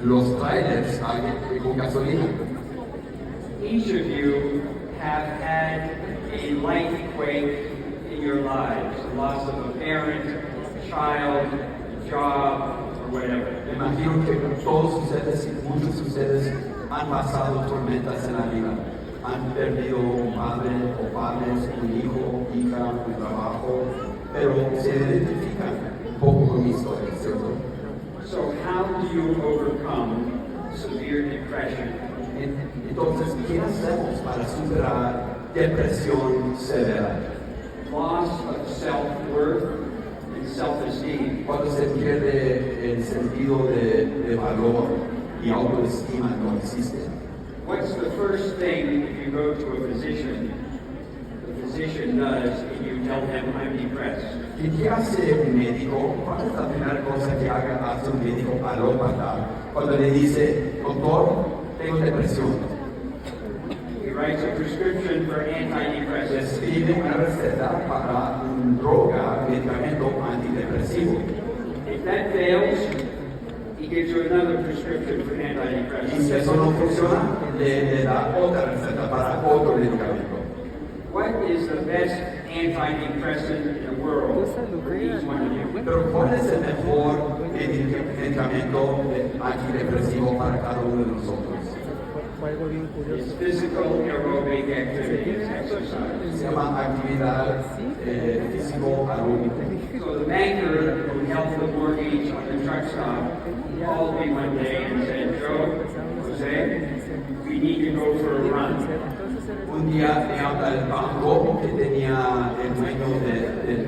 los trailers con gasolina. Each of you have had a life quake in your lives, the loss of a parent, a child, a job, or whatever. Imagino que todos ustedes y muchos de ustedes han pasado tormentas en la vida. Han perdido un padre o padres, un hijo, hija, un trabajo, pero se identifican un poco con mi historia, ¿cierto? So how do you overcome severe depression? Entonces, ¿qué hacemos para superar depresión severa? Loss of self-worth and self-esteem. Cuando se pierde el sentido de valor y autoestima no existe. What's the first thing if you go to a physician, the physician does, and you tell him, I'm depressed? ¿Y qué hace un médico? ¿Cuál es la primera cosa que hace un médico alópata cuando le dice, doctor, tengo depresión? He writes a prescription for antidepressants. Escribe una receta para un droga, medicamento antidepresivo. If that fails, he gives you another prescription for Y antidepressants. si eso no funciona, le da otra receta para otro medicamento. What is the best antidepressant in the world for each one of you? Pero ¿cuál es el mejor medicamento antidepresivo para cada uno de nosotros? It's physical aerobic activity, it's exercise. Se llama actividad físico-aeróbica. So the banker who held the mortgage on the truck stop called me one day and said, Joe, Jose, we need to go for a run. Un día me habla el banco que tenía el dueño del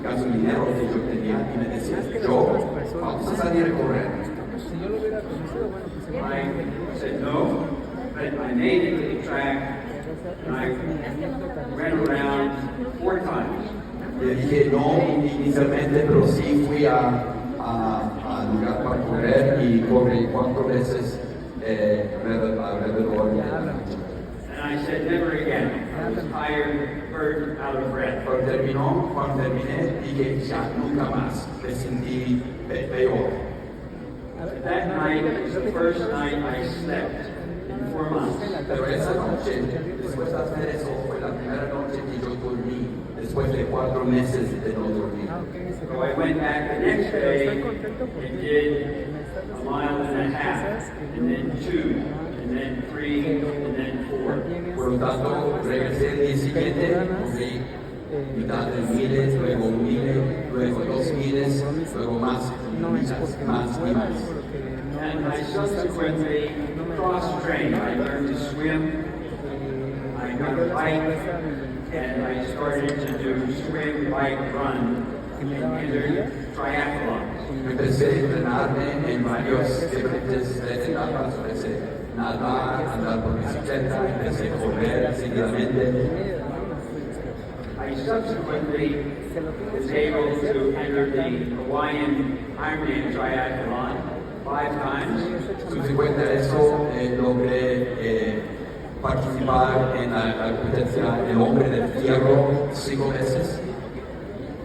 gasolinero que yo tenía y me decía, Joe, vamos a salir a correr. I said no, but I made it to the track and I ran around 4 times. Le dije no inicialmente, pero sí fui al lugar para correr y corrí 4 veces alrededor de la cancha. And I said never again. I was tired, burdened, out of breath. Cuando terminé, dije ya nunca más. Me sentí peor. That night was the first night I slept in 4 months. Pero esa noche, después de hacer eso, fue la primera noche que yo dormí, después de 4 meses de no dormir. So I went back the next day and did a mile and a half, and then 2, and then 3, and then 4. Por lo tanto, regresé el día siguiente, corrí mitad de miles, luego 1000, luego 2000, luego más millas, más y más. And I subsequently cross-trained. I learned to swim, I got a bike, and I started to do swim, bike, run, and entered triathlons. Empecé a entrenarme en varios diferentes etapas, empecé a nadar, andar por bicicleta, empecé a correr seguidamente. I subsequently was able to enter the Hawaiian Ironman triathlon 5 times. Subsecuente a eso, logré participar en la competencia del hombre de fierro 5 veces.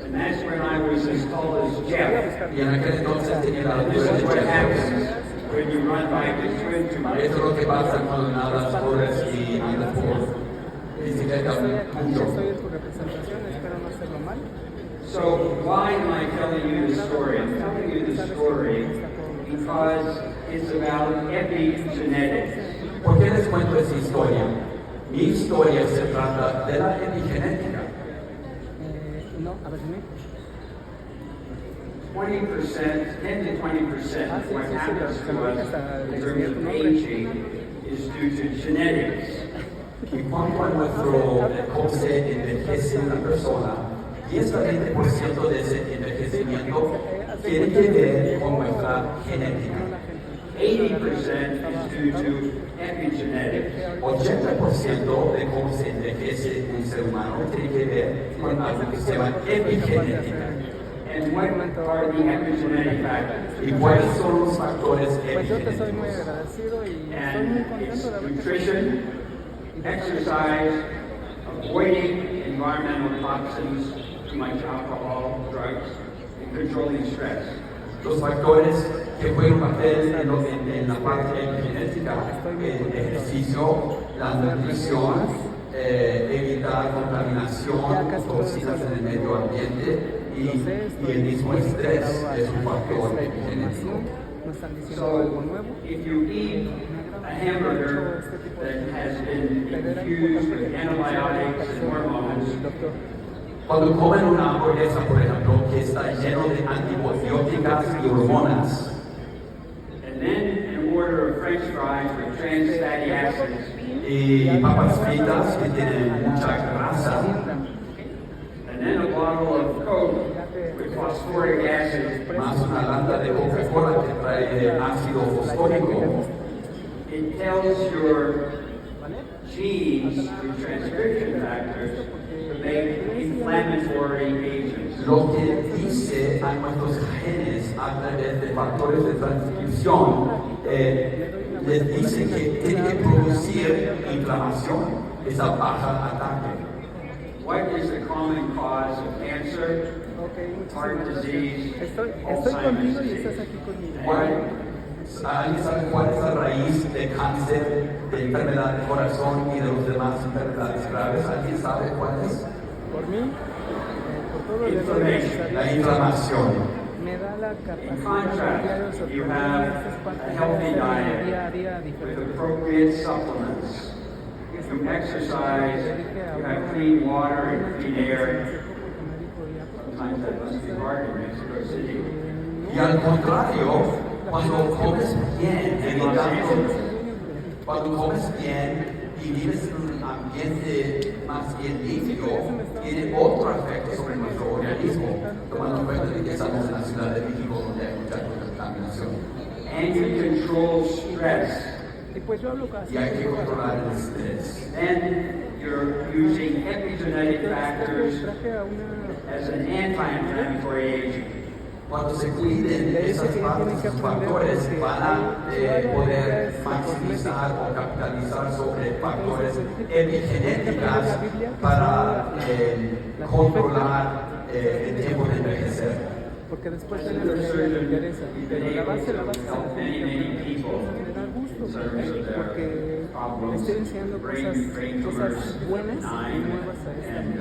And that's when I was as tall as Jeff. Y en aquel entonces tenía la This altura is de what Jeff. happens when you run, bike, and swim too much. Eso es lo que pasa cuando nadas, corres y andas por bicicleta mucho. So why am I telling you this story? I'm telling you this story because it's about epigenetics. ¿Por qué les cuento esa historia? Mi historia se trata de la epigenética. 20%, 10 to 20% of what happens to us in terms of aging is due to genetics. Y cuanto a cómo se envejece una persona, 10 a 20% de ese envejecimiento tiene que ver con nuestra genética. 80% is due to epigenetics. 80% de cómo se envejece un ser humano tiene que ver con algo que se llama epigenética. And what are the epigenetic factors? ¿Y cuáles son los factores Pues yo te estoy muy epigenéticos? agradecido y estoy And muy it's contento de haberte nutrition, exercise, avoiding environmental toxins, too much alcohol, drugs, and controlling stress. Los factores que juega un papel en la parte epigenética, el ejercicio, la nutrición, evitar contaminación, toxinas en el medio ambiente y el mismo estrés es un factor epigenético. So, if you eat a hamburger that has been infused with antibiotics and hormones, Cuando comen una hamburguesa, por ejemplo, que está lleno de antibióticas y hormonas, and then an order of French fries with trans fatty acids, y papas fritas que tienen mucha grasa, and then a bottle of Coke with phosphoric acid, más una lata de Coca-Cola que trae ácido fosfórico, it tells your genes through transcription factors to make inflammatory agents. lo que dice a nuestros genes a través de factores de transcripción, les dice que tienen que producir inflamación, esa baja ataque. What is the common cause of cancer, heart disease, Alzheimer's disease? ¿Alguien sabe cuál es la raíz de cáncer, de enfermedad del corazón y de las demás enfermedades graves? ¿Alguien sabe cuál es? Por mí, por todo el La inflamación. me da la In capacidad de contrast, you have a healthy diet día a día with diferente. appropriate supplements. You exercise, you have clean water and clean air. Sometimes that must be hard in Mexico City. Y al contrario, cuando comes bien, cuando comes bien y vives en un ambiente más bien limpio, tiene otro efecto sobre nuestro organismo, tomando en cuenta de que estamos en la Ciudad de México donde hay mucha contaminación. And you control stress. Y pues yo hablo casi. Y hay que controlar el estrés. Then you're using epigenetic factors Traje a una. as an anti-inflammatory agent. Cuando se cuiden esas partes, esos factores, van a poder maximizar o capitalizar sobre factores epigenéticas para controlar el tiempo de envejecer. Porque después As a viene lo que me neurosurgeon, interesa. we've been Pero la able base, la to base help many people generar gusto. in terms of Porque their problems, estoy enseñando brain tumors, cosas buenas y nuevas a esta and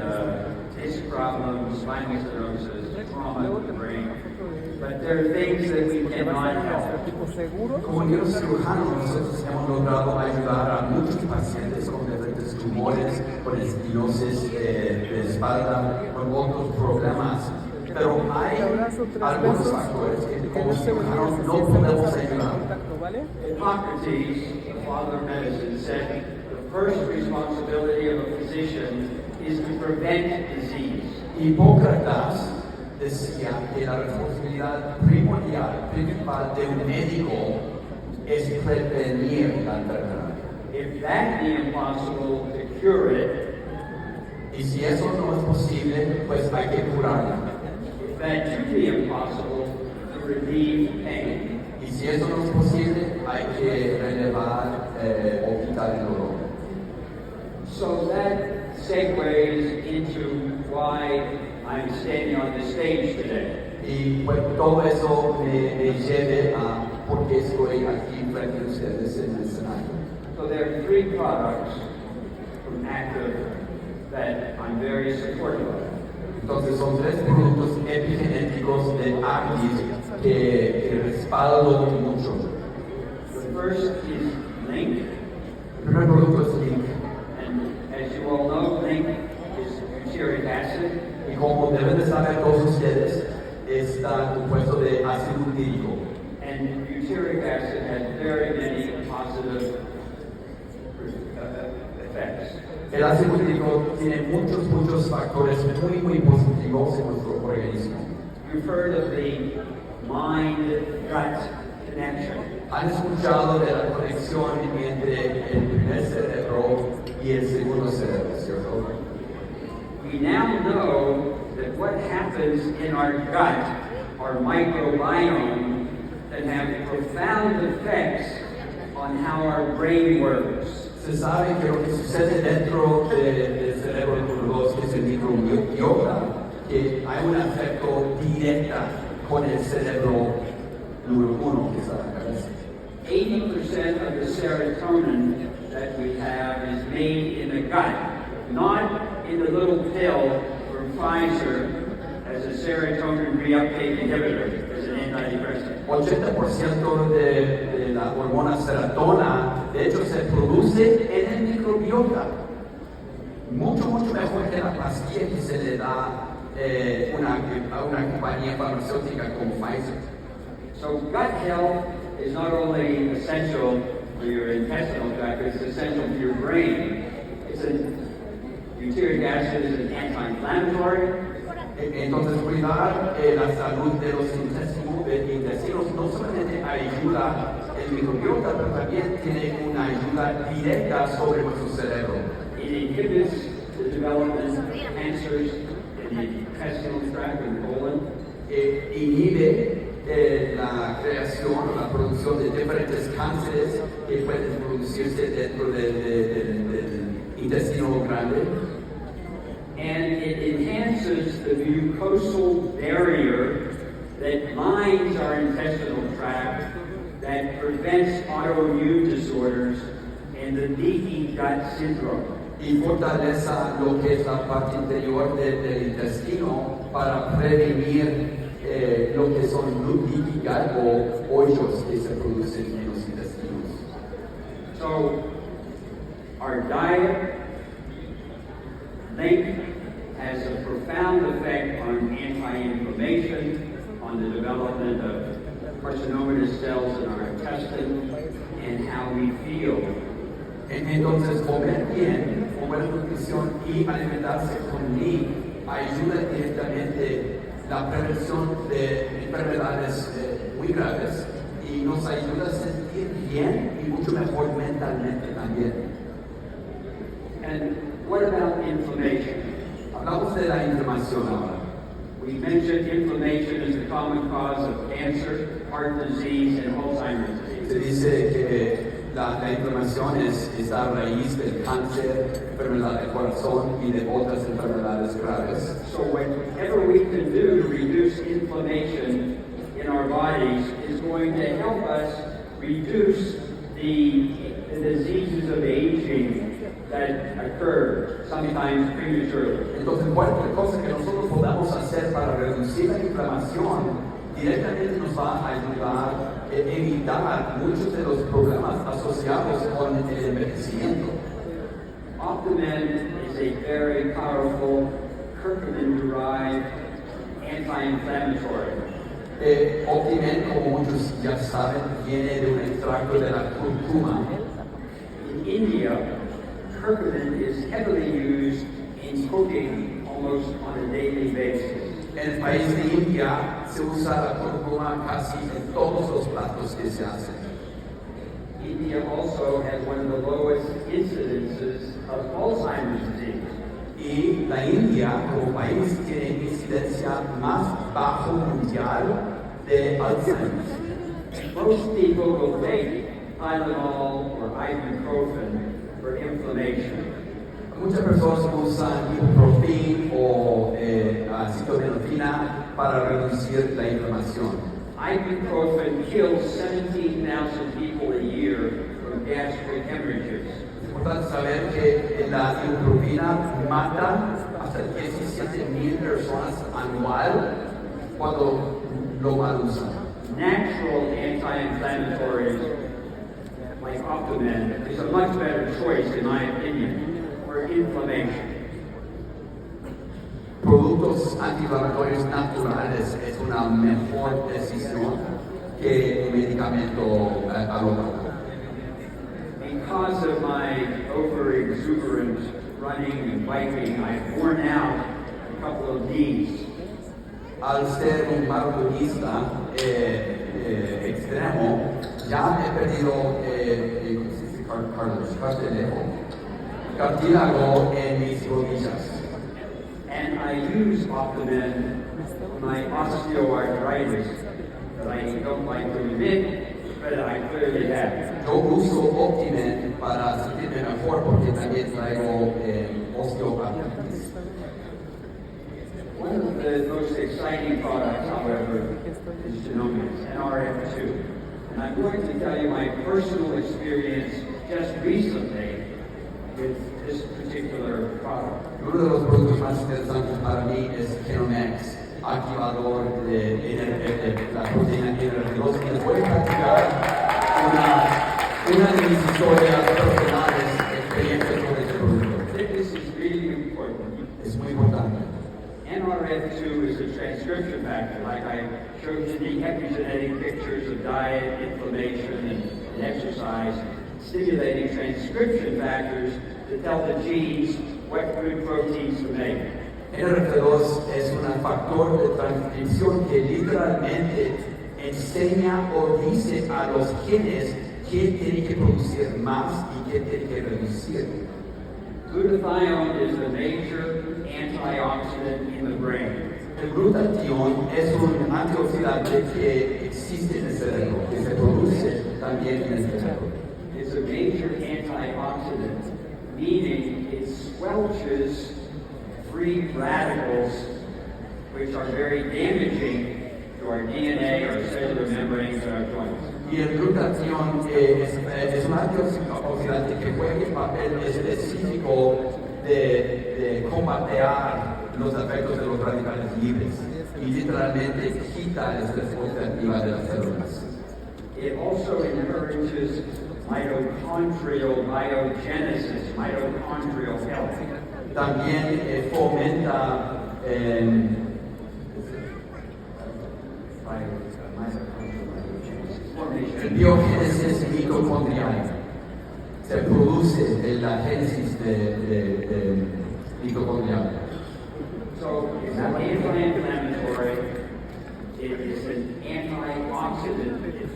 disc problems, spinal stenosis, trauma Luego in the te brain. una foto de. But there are things that we Porque va a cannot estar help. nuestro tipo seguro. Como neurocirujanos, nosotros hemos logrado ayudar a muchos pacientes con diferentes tumores, con estenosis de espalda, con otros problemas. Pero hay algunos factores que como cirujanos no podemos ayudar. Hippocrates, the father of medicine, said the first responsibility of a physician is to prevent disease. Hipócrates decía que la responsabilidad primordial, principal de un médico es prevenir la enfermedad. If that be impossible to cure it, Y si eso no es posible, pues hay que curarla. if that should be impossible, to relieve pain. Y si eso no es posible, hay que relevar o quitar el dolor. So that segues into why I'm standing on the stage today. Y pues todo eso me lleve a por qué estoy aquí frente a ustedes en el escenario. So there are three products from Active that I'm very supportive of. Entonces son tres productos epigenéticos de Actis que respaldo mucho. The first is Link, El primer producto es Link. and as you all know, Link is butyric acid, Y como deben de saber todos ustedes, está compuesto de ácido butírico. and butyric acid has very many positive effects. El ácido butírico tiene muchos factores muy positivos en nuestro organismo. You've heard of the mind-gut connection. ¿Han escuchado de la conexión entre el primer cerebro y el segundo cerebro, cierto? We now know that what happens in our gut, our microbiome, can have profound effects on how our brain works. Se sabe que lo que sucede dentro del cerebro número 2, que es el microbiota, que hay un efecto directo con el cerebro número uno, que es la cabeza. 80% of the serotonin that we have is made in the gut, not in the little pill from Pfizer as a serotonin reuptake inhibitor, as an antidepressant. 80% de la hormona serotonina, de hecho, se produce en el microbiota. Mucho mejor que la pastilla que se le da a una compañía farmacéutica como Pfizer. So gut health is not only essential for your intestinal tract, it's essential for your brain. Butyric acid is an anti-inflammatory. Entonces, cuidar la salud de los intestinos no solamente ayuda el microbiota, pero también tiene una ayuda directa sobre nuestro cerebro. It inhibits the development of cancers in the intestinal tract and colon. Inhibe la creación, la producción de diferentes cánceres que pueden producirse dentro del intestino grande. And it enhances the mucosal barrier that lines our intestinal tract that prevents autoimmune disorders and the leaky gut syndrome. Y fortaleza lo que es la parte interior del intestino para prevenir lo que son leaky gut o hoyos que se producen en los intestinos. So, our diet, link, has a profound effect on anti-inflammation, on the development of carcinomatous cells in our intestine, and how we feel. Entonces, comer bien, con buena nutrición y alimentarse con NI ayuda directamente la prevención de enfermedades muy graves y nos ayuda a sentir bien y mucho mejor mentalmente también. And what about inflammation? Hablamos de la inflamación ahora. We mentioned inflammation as the common cause of cancer, heart disease, and Alzheimer's Se disease. dice que la inflamación es la raíz del cáncer, enfermedad del corazón y de otras enfermedades graves. So whatever we can do to reduce inflammation in our bodies is going to help us reduce the diseases of aging that occur sometimes prematurely. Entonces, cualquier cosa que nosotros podamos hacer para reducir la inflamación directamente nos va a ayudar a evitar muchos de los problemas asociados con el envejecimiento. Optimen is a very powerful curcumin-derived anti-inflammatory. Optimen, como muchos ya saben, viene de un extracto de la cúrcuma. In India, curcumin is heavily used in cooking almost on a daily basis. En el país de India se usa la cúrcuma casi en todos los platos que se hacen. India also has one of the lowest incidences of Alzheimer's disease. Y la India, como país, tiene incidencia más bajo mundial de Alzheimer. Most people will take Tylenol or ibuprofen for inflammation. Muchas personas usan ibuprofeno o acetaminofén para reducir la inflamación. Ibuprofen kills 17,000 people a year from gastric hemorrhages. Es importante saber que la ibuprofena mata hasta 17,000 personas anual cuando lo mal usan. Natural anti-inflammatories like Optimen is a much better choice, in my opinion, for inflammation. Productos antiinflamatorios naturales es una mejor decisión que un medicamento alópata. Because of my over-exuberant running and biking, I've worn out a couple of knees. Al ser un maratonista extremo, ya he perdido cartílago en mis rodillas. And I use Optimen for my osteoarthritis that I don't like to admit, but I clearly have. Yo uso Optimen para sentirme mejor porque también traigo osteopatía. One of the most exciting products, however, is genomics, NRF2. And I'm going to tell you my personal experience just recently with this particular product. Uno de los productos más interesantes para mí es Genomics, activador de la proteína NRF2. Y les voy a platicar una de mis historias personales, experiencias con este producto. This is really important. Es muy importante. NRF2 is a transcription factor, like I showed you the epigenetic pictures of diet, inflammation, and exercise, stimulating transcription factors to tell the genes what good proteins to make. NRF2 es un factor de transcripción que literalmente enseña o dice a los genes qué tiene que producir más y qué tiene que reducir. Glutathione is a major antioxidant in the brain. El glutatión es un antioxidante que existe en el cerebro, que se produce también en el cerebro. It's a major antioxidant, meaning it squelches free radicals, which are very damaging to our DNA, our cellular membranes, and our joints. Y el glutatión es un antioxidante que juega un papel específico de combatir los efectos de los radicales libres y literalmente quita la respuesta activa de las células. It also encourages mitochondrial biogenesis, mitochondrial health. También fomenta el biogénesis mitocondrial. Se produce en la génesis de mitocondrial. So it's an anti-inflammatory, it is an antioxidant, it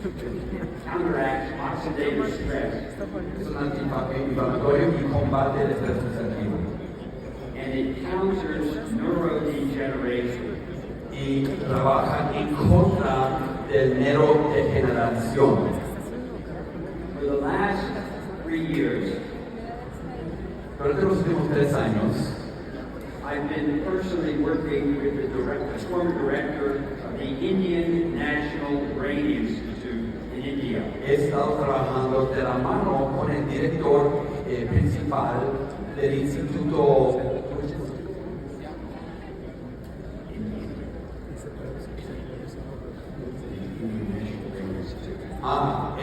counteracts oxidative stress, Es un antiinflamatorio y combate el estrés oxidativo. and it counters neurodegeneration. Y trabaja en contra del neurodegeneración. For the last 3 years, Durante los últimos 3 años, I've been personally working with the former director of the Indian National Brain Institute in India. he estado trabajando de la mano con el director principal del Instituto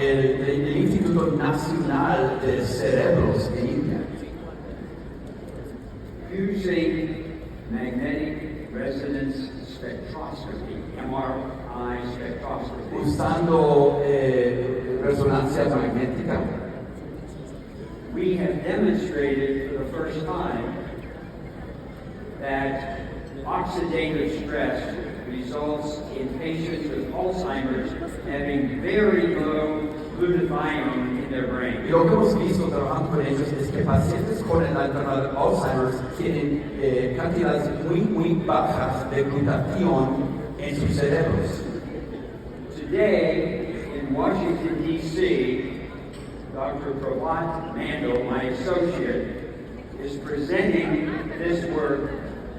el Instituto Nacional de Cerebros en India, Using magnetic resonance spectroscopy, MRI spectroscopy, usando resonancia magnética. we have demonstrated for the first time that oxidative stress results in patients with Alzheimer's having very low glutathione in their brain. Y lo que hemos visto trabajando con ellos es que pacientes con la enfermedad de Alzheimer tienen cantidades muy bajas de glutatión en sus cerebros. Today, in Washington, D.C., Dr. Prabhat Mandel, my associate, is presenting this work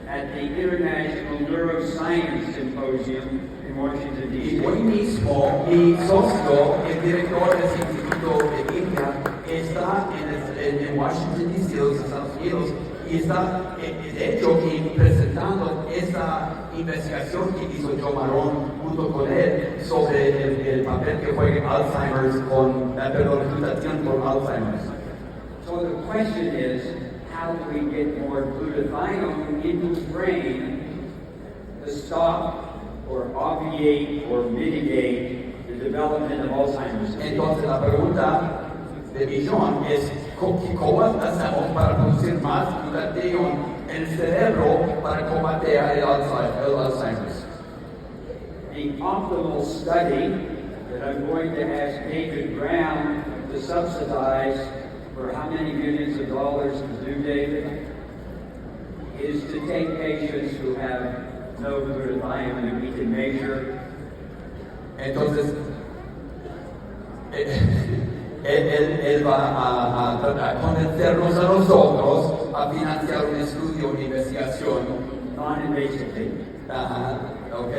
at the International Neuroscience Symposium in Washington, Y D.C. hoy mismo mi socio, el director del Instituto de India, está en Washington D.C., los Estados Unidos, y está, de hecho, presentando esta investigación que hizo Maroon junto con él sobre el papel que juega Alzheimer's glutatión con Alzheimer's. So the question is, how do we get more glutathione into the brain to stop or obviate or mitigate the development of Alzheimer's disease? Entonces la pregunta de millón es ¿cómo hacemos para producir más glutatión en el cerebro para combatir el Alzheimer's? The optimal study that I'm going to ask David Brown to subsidize for how many millions of dollars to do, David, is to take patients who have no glutathione that we can measure. Entonces él va a convencernos a nosotros a financiar un estudio, una investigación Non-invasively, Ajá, ok.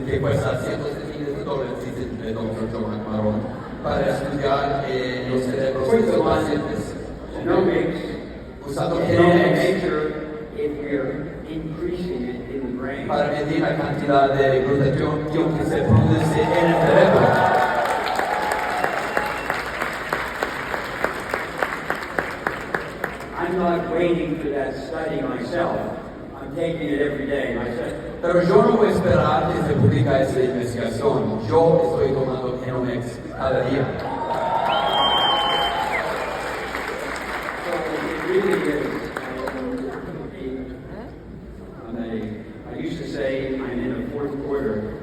Que cuesta cientos de miles de dólares, dice el doctor John Maroon, para estudiar los cerebros de los pacientes. Genomics, Usando and genomics measure if we're increasing it in the brain. para medir la cantidad de glutatión que se produce en el cerebro. I'm not waiting for that study myself. I'm taking it every day myself. Pero yo no voy a esperar que se publique esa investigación. Yo estoy tomando genomics cada día. So it really is. I used to say I'm in a fourth quarter.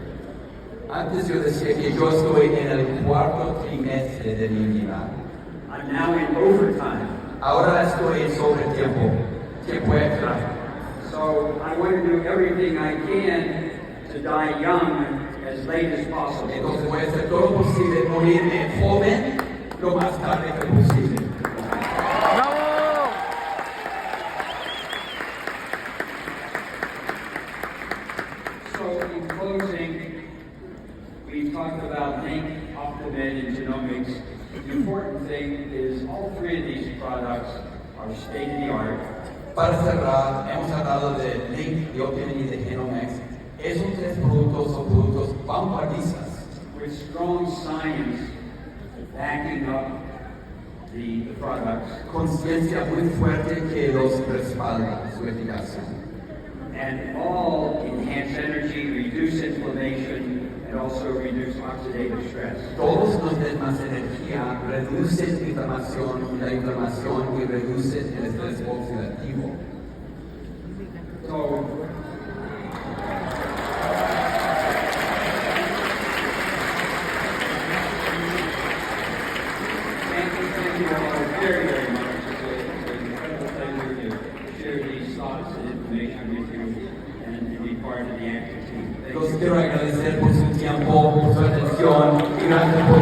Antes yo decía que yo estoy en el cuarto trimestre de mi vida. I'm now in overtime. Ahora estoy en sobretiempo, tiempo extra. So I want to do everything I can to die young as late as possible. Entonces voy a hacer todo lo posible morirme joven lo más tarde que posible. ¡Bravo! So in closing, we talked about link, optimed, and genomics. The important thing is all three of these products are state-of-the-art. Para cerrar, hemos hablado de Link, de Optimen y de Genomics. Esos tres productos son productos vanguardistas, With strong science backing up the products, con ciencia muy fuerte que los respalda su eficacia. and all enhance energy, reduce inflammation, and also reduce oxidative stress. Todos nos den más energía, reducen la inflamación y reducen el estrés oxidativo. So, thank you all very, very much. It's an incredible pleasure to share these thoughts and information with you and to be part of the active team. Thank Los you. quiero agradecer por su tiempo, por su atención y gracias por